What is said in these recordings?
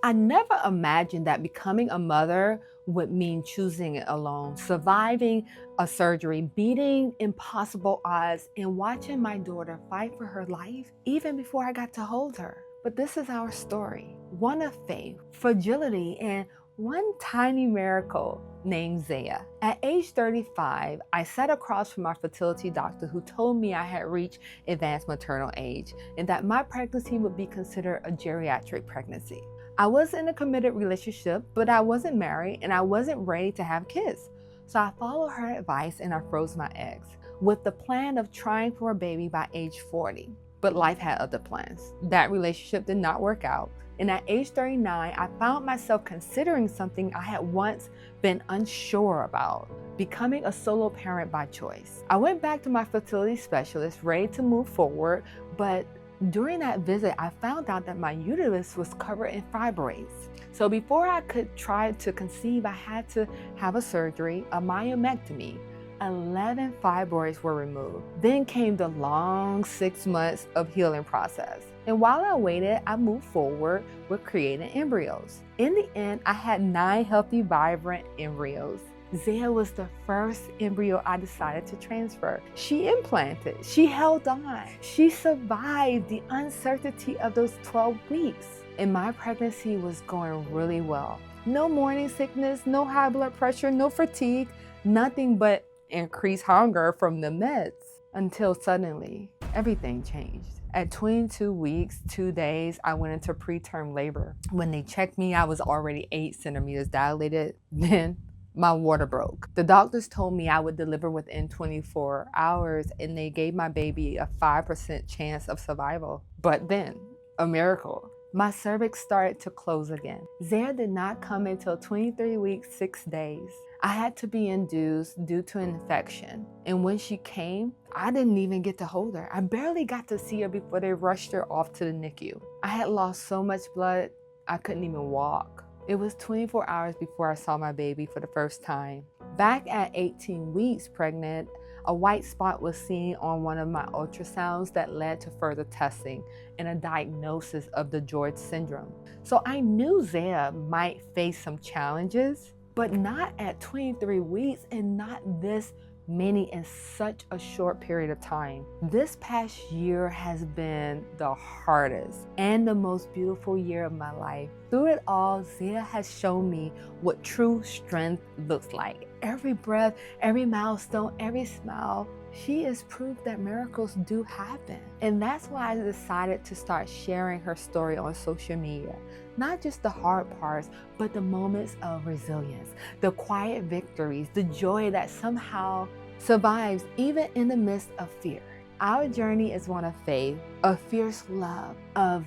I never imagined that becoming a mother would mean choosing it alone, surviving a surgery, beating impossible odds, and watching my daughter fight for her life even before I got to hold her. But this is our story, one of faith, fragility, and one tiny miracle named Zayah. At age 35, I sat across from my fertility doctor who told me I had reached advanced maternal age and that my pregnancy would be considered a geriatric pregnancy. I was in a committed relationship, but I wasn't married and I wasn't ready to have kids. So I followed her advice and I froze my eggs with the plan of trying for a baby by age 40. But life had other plans. That relationship did not work out. And at age 39, I found myself considering something I had once been unsure about, becoming a solo parent by choice. I went back to my fertility specialist, ready to move forward, but during that visit, I found out that my uterus was covered in fibroids. So before I could try to conceive, I had to have a surgery, a myomectomy. 11 fibroids were removed. Then came the long 6 months of healing process. And while I waited, I moved forward with creating embryos. In the end, I had 9 healthy, vibrant embryos. Zayah was the first embryo I decided to transfer. She implanted, she held on, she survived the uncertainty of those 12 weeks. And my pregnancy was going really well. No morning sickness, no high blood pressure, no fatigue, nothing but increased hunger from the meds. Until suddenly, everything changed. At 22 weeks, 2 days, I went into preterm labor. When they checked me, I was already 8 centimeters dilated. Then my water broke. The doctors told me I would deliver within 24 hours and they gave my baby a 5% chance of survival. But then, a miracle. My cervix started to close again. Zayah did not come until 23 weeks, 6 days. I had to be induced due to an infection. And when she came, I didn't even get to hold her. I barely got to see her before they rushed her off to the NICU. I had lost so much blood, I couldn't even walk. It was 24 hours before I saw my baby for the first time. Back at 18 weeks pregnant, a white spot was seen on one of my ultrasounds that led to further testing and a diagnosis of the George syndrome. So I knew Zayah might face some challenges, but not at 23 weeks and not this many in such a short period of time. This past year has been the hardest and the most beautiful year of my life. Through it all, Zayah has shown me what true strength looks like. Every breath, every milestone, every smile, she is proof that miracles do happen. And that's why I decided to start sharing her story on social media. Not just the hard parts, but the moments of resilience, the quiet victories, the joy that somehow survives even in the midst of fear. Our journey is one of faith, of fierce love, of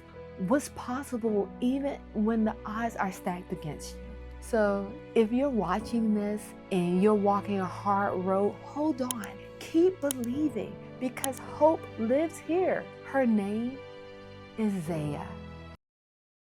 what's possible even when the odds are stacked against you. So if you're watching this and you're walking a hard road, hold on. Keep believing because hope lives here. Her name is Zayah.